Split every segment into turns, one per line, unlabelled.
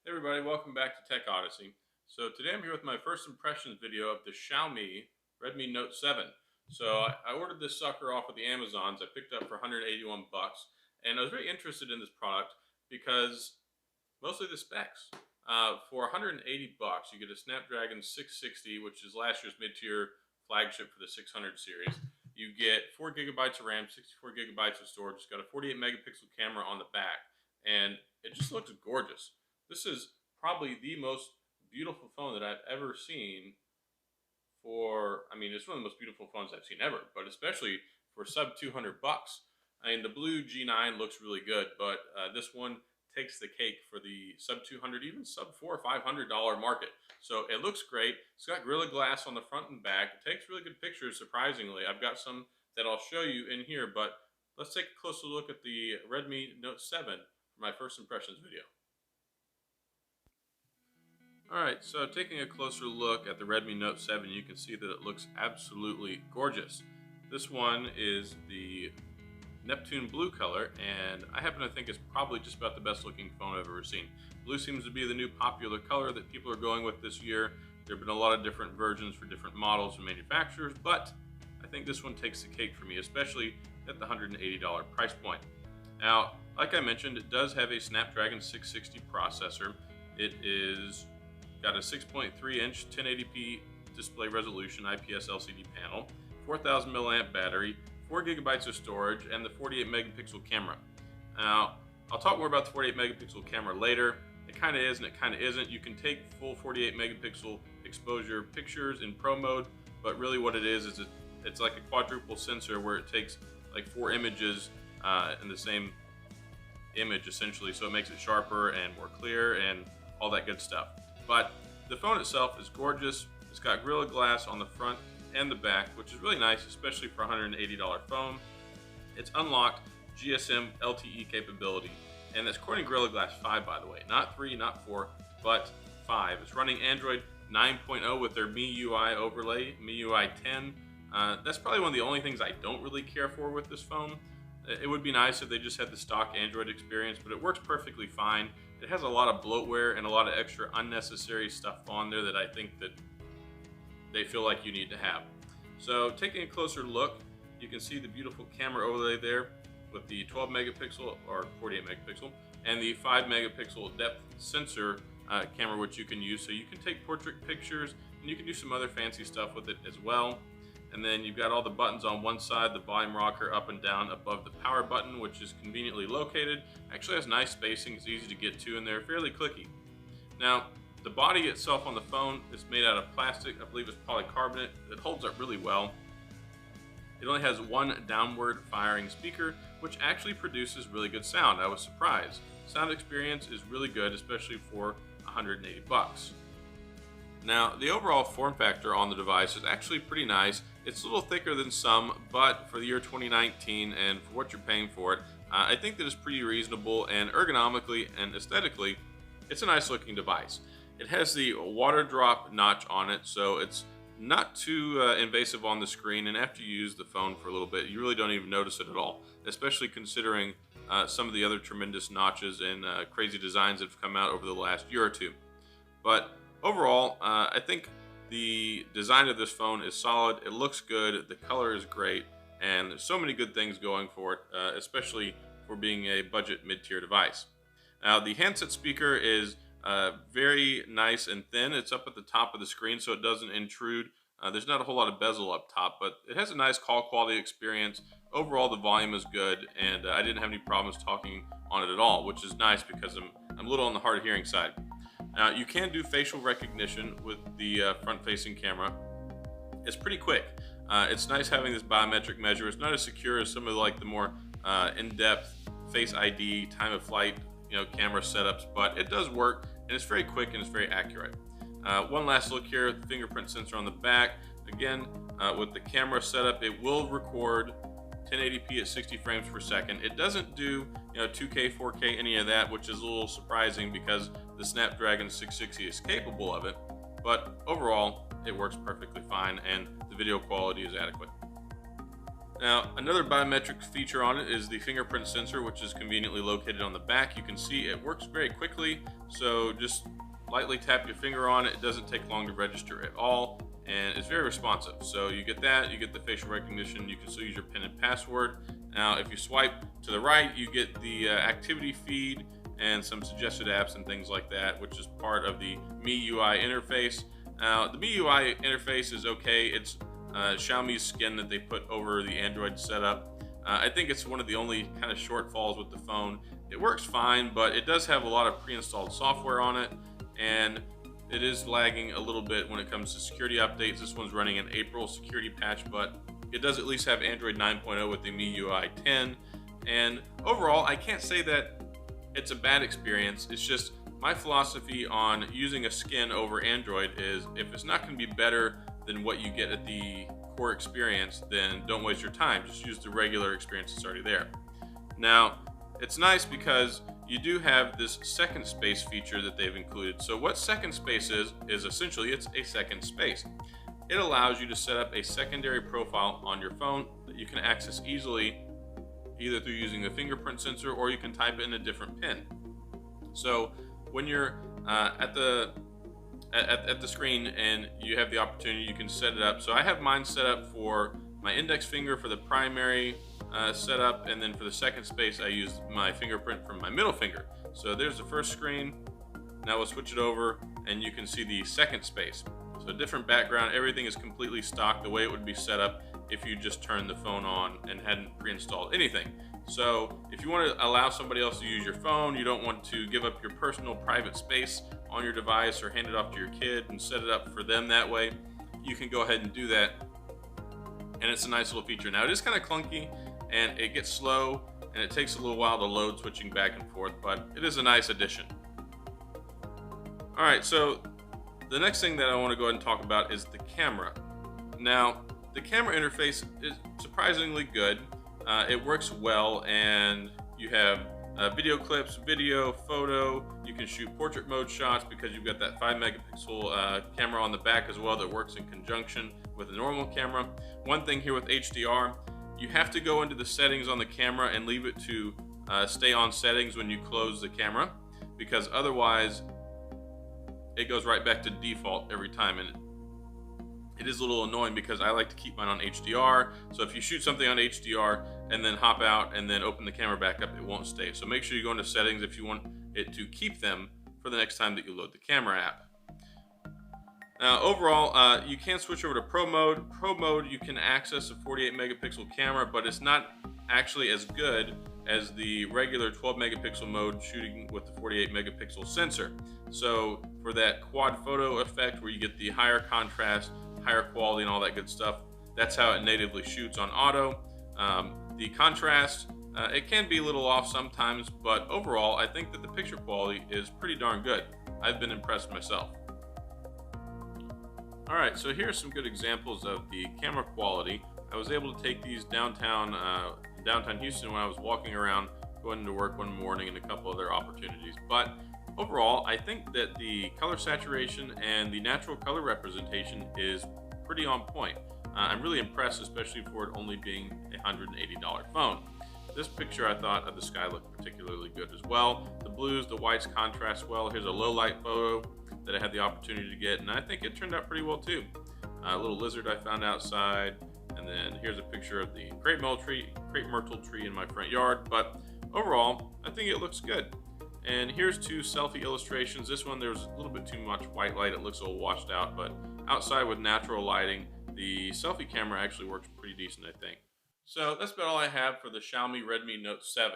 Hey everybody, welcome back to Tech Odyssey. So today I'm here with my first impressions video of the Xiaomi Redmi Note 7. So I ordered this sucker off of the Amazons. I picked up for 181 bucks, and I was very interested in this product because mostly the specs. For 180 bucks, you get a Snapdragon 660, which is last year's mid-tier flagship for the 600 series. You get 4 gigabytes of RAM, 64 gigabytes of storage. It's got a 48 megapixel camera on the back, and it just looks gorgeous. This is probably the most beautiful phone that I've ever seen it's one of the most beautiful phones I've seen ever, but especially for sub 200 bucks. I mean, the blue G9 looks really good, but this one takes the cake for the sub 200, even sub $400 or $500 market. So it looks great. It's got Gorilla Glass on the front and back. It takes really good pictures, surprisingly. I've got some that I'll show you in here, but let's take a closer look at the Redmi Note 7 for my first impressions video. Alright, so taking a closer look at the Redmi Note 7, you can see that it looks absolutely gorgeous. This one is the Neptune blue color, and I happen to think it's probably just about the best looking phone I've ever seen. Blue seems to be the new popular color that people are going with this year. There have been a lot of different versions for different models and manufacturers, but I think this one takes the cake for me, especially at the $180 price point. Now, like I mentioned, it does have a Snapdragon 660 processor. It is got a 6.3-inch 1080p display resolution IPS LCD panel, 4,000 milliamp battery, 4 gigabytes of storage, and the 48 megapixel camera. Now, I'll talk more about the 48 megapixel camera later. It kind of is and it kind of isn't. You can take full 48 megapixel exposure pictures in pro mode, but really what it is it's like a quadruple sensor where it takes like 4 images in the same image essentially, so it makes it sharper and more clear and all that good stuff. But the phone itself is gorgeous. It's got Gorilla Glass on the front and the back, which is really nice, especially for a $180 phone. It's unlocked Gsm Lte Capability, and that's according to Gorilla Glass 5, by the way. Not 3, not 4, but 5. It's running Android 9.0 with their MiUI overlay, MiUI 10. That's probably one of the only things I don't really care for with this phone. It would be nice if they just had the stock Android experience, but it works perfectly fine. It has a lot of bloatware and a lot of extra unnecessary stuff on there that I think that they feel like you need to have. So taking a closer look, you can see the beautiful camera overlay there with the 12 megapixel or 48 megapixel and the 5 megapixel depth sensor camera, which you can use. So you can take portrait pictures and you can do some other fancy stuff with it as well. And then you've got all the buttons on one side, the volume rocker up and down above the power button, which is conveniently located. Actually has nice spacing, it's easy to get to, and they're fairly clicky. Now, the body itself on the phone is made out of plastic. I believe it's polycarbonate. It holds up really well. It only has one downward firing speaker, which actually produces really good sound. I was surprised. Sound experience is really good, especially for 180 bucks. Now, the overall form factor on the device is actually pretty nice. It's a little thicker than some, but for the year 2019 and for what you're paying for it, I think that it's pretty reasonable, and ergonomically and aesthetically, it's a nice looking device. It has the water drop notch on it, so it's not too invasive on the screen, and after you use the phone for a little bit, you really don't even notice it at all, especially considering some of the other tremendous notches and crazy designs that have come out over the last year or two. But overall, I think the design of this phone is solid. It looks good. The color is great. And there's so many good things going for it, especially for being a budget mid-tier device. Now, the handset speaker is very nice and thin. It's up at the top of the screen, so it doesn't intrude. There's not a whole lot of bezel up top, but it has a nice call quality experience. Overall, the volume is good, and I didn't have any problems talking on it at all, which is nice because I'm a little on the hard of hearing side. Now, you can do facial recognition with the front-facing camera. It's pretty quick. It's nice having this biometric measure. It's not as secure as some of the more in-depth Face ID, time of flight, camera setups, but it does work, and it's very quick and it's very accurate. One last look here at the fingerprint sensor on the back. Again, with the camera setup, it will record 1080p at 60 frames per second. It doesn't do 2K, 4K, any of that, which is a little surprising because the Snapdragon 660 is capable of it. But overall, it works perfectly fine, and the video quality is adequate. Now, another biometric feature on it is the fingerprint sensor, which is conveniently located on the back. You can see it works very quickly, so just lightly tap your finger on it. It doesn't take long to register at all, and it's very responsive. So you get that, you get the facial recognition, you can still use your PIN and password. Now, if you swipe to the right, you get the activity feed and some suggested apps and things like that, which is part of the MiUI interface. Now, the MiUI interface is okay. It's Xiaomi's skin that they put over the Android setup. I think it's one of the only kind of shortfalls with the phone. It works fine, but it does have a lot of pre-installed software on it, and it is lagging a little bit when it comes to security updates. This one's running an April security patch, but it does at least have Android 9.0 with the MIUI 10. And overall, I can't say that it's a bad experience. It's just my philosophy on using a skin over Android is if it's not going to be better than what you get at the core experience, then don't waste your time. Just use the regular experience that's already there. Now, it's nice because you do have this second space feature that they've included. So what second space is essentially it's a second space. It allows you to set up a secondary profile on your phone that you can access easily, either through using the fingerprint sensor or you can type in a different PIN. So when you're at the screen and you have the opportunity, you can set it up. So I have mine set up for my index finger for the primary setup, and then for the second space I use my fingerprint from my middle finger. So there's the first screen. Now we'll switch it over and you can see the second space. So different background, everything is completely stock the way it would be set up if you just turned the phone on and hadn't pre-installed anything. So if you want to allow somebody else to use your phone, you don't want to give up your personal private space on your device or hand it off to your kid and set it up for them that way, you can go ahead and do that. And it's a nice little feature. Now it is kind of clunky and it gets slow and it takes a little while to load switching back and forth, but it is a nice addition. All right, so the next thing that I want to go ahead and talk about is the camera. Now, the camera interface is surprisingly good. It works well, and you have video clips, video, photo. You can shoot portrait mode shots because you've got that 5 megapixel camera on the back as well that works in conjunction with a normal camera. One thing here with HDR, you have to go into the settings on the camera and leave it to stay on settings when you close the camera, because otherwise it goes right back to default every time. And it is a little annoying because I like to keep mine on HDR. So if you shoot something on HDR and then hop out and then open the camera back up, it won't stay. So make sure you go into settings if you want it to keep them for the next time that you load the camera app. Now overall, you can switch over to Pro Mode. Pro Mode, you can access a 48 megapixel camera, but it's not actually as good as the regular 12 megapixel mode shooting with the 48 megapixel sensor. So for that quad photo effect where you get the higher contrast, higher quality and all that good stuff, that's how it natively shoots on auto. The contrast, it can be a little off sometimes, but overall I think that the picture quality is pretty darn good. I've been impressed myself. Alright, so here are some good examples of the camera quality. I was able to take these downtown Houston when I was walking around going to work one morning and a couple other opportunities. But overall, I think that the color saturation and the natural color representation is pretty on point. I'm really impressed, especially for it only being a $180 phone. This picture I thought of the sky looked particularly good as well. The blues, the whites contrast well. Here's a low light photo that I had the opportunity to get, and I think it turned out pretty well too. A little lizard I found outside, and then here's a picture of the crepe myrtle tree in my front yard. But overall, I think it looks good. And here's two selfie illustrations. This one, there's a little bit too much white light. It looks a little washed out, but outside with natural lighting, the selfie camera actually works pretty decent, I think. So that's about all I have for the Xiaomi Redmi Note 7.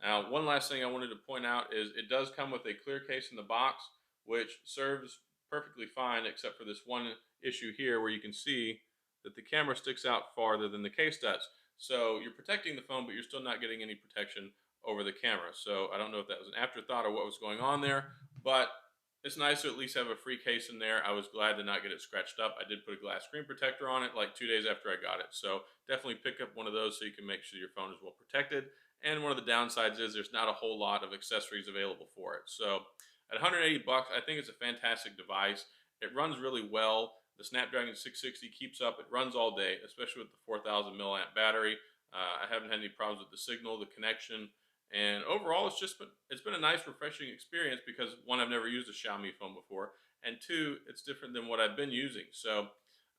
Now, one last thing I wanted to point out is it does come with a clear case in the box, which serves perfectly fine, except for this one issue here where you can see that the camera sticks out farther than the case does. So you're protecting the phone, but you're still not getting any protection over the camera. So I don't know if that was an afterthought or what was going on there, but it's nice to at least have a free case in there. I was glad to not get it scratched up. I did put a glass screen protector on it like 2 days after I got it. So definitely pick up one of those so you can make sure your phone is well protected. And one of the downsides is there's not a whole lot of accessories available for it. So at 180 bucks, I think it's a fantastic device. It runs really well. The Snapdragon 660 keeps up. It runs all day, especially with the 4,000 milliamp battery. I haven't had any problems with the signal, the connection, and overall, it's been a nice, refreshing experience because one, I've never used a Xiaomi phone before, and two, it's different than what I've been using. So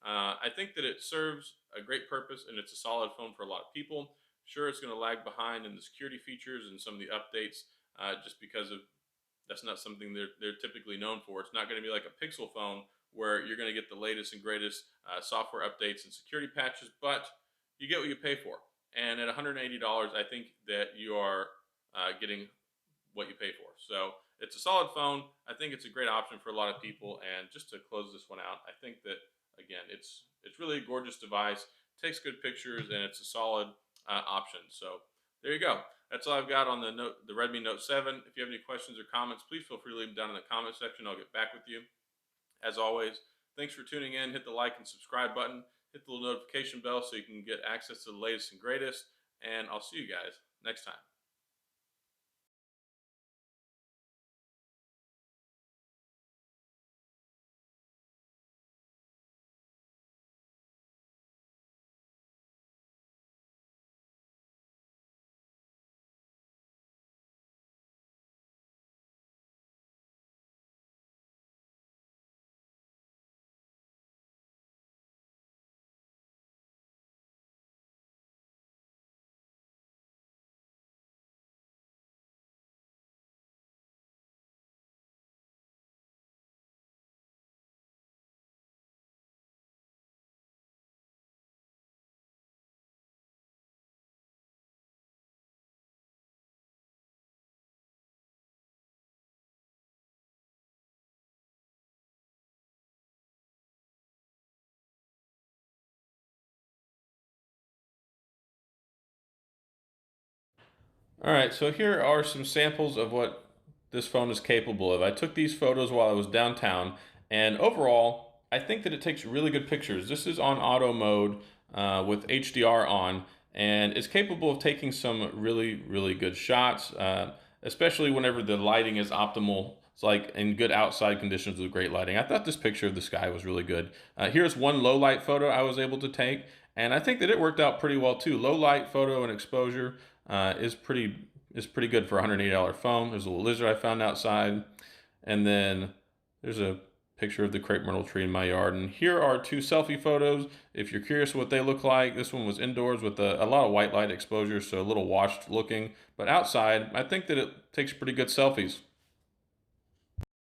I think that it serves a great purpose, and it's a solid phone for a lot of people. Sure, it's going to lag behind in the security features and some of the updates, just because of that's not something they're typically known for. It's not going to be like a Pixel phone where you're going to get the latest and greatest software updates and security patches, but you get what you pay for. And at $180, I think that you are getting what you pay for. So it's a solid phone. I think it's a great option for a lot of people. And just to close this one out, I think that again, it's really a gorgeous device. Takes good pictures, and it's a solid option. So there you go. That's all I've got on the Redmi Note 7. If you have any questions or comments, please feel free to leave them down in the comment section. I'll get back with you. As always, thanks for tuning in. Hit the like and subscribe button. Hit the little notification bell so you can get access to the latest and greatest. And I'll see you guys next time. All right, so here are some samples of what this phone is capable of. I took these photos while I was downtown, and overall, I think that it takes really good pictures. This is on auto mode with HDR on, and it's capable of taking some really, really good shots, especially whenever the lighting is optimal. It's like in good outside conditions with great lighting. I thought this picture of the sky was really good. Here's one low light photo I was able to take, and I think that it worked out pretty well too. Low light photo and exposure is pretty good for a $180 phone. There's a little lizard I found outside, and then there's a picture of the crepe myrtle tree in my yard. And here are two selfie photos. If you're curious what they look like, this one was indoors with a lot of white light exposure, so a little washed looking. But outside, I think that it takes pretty good selfies.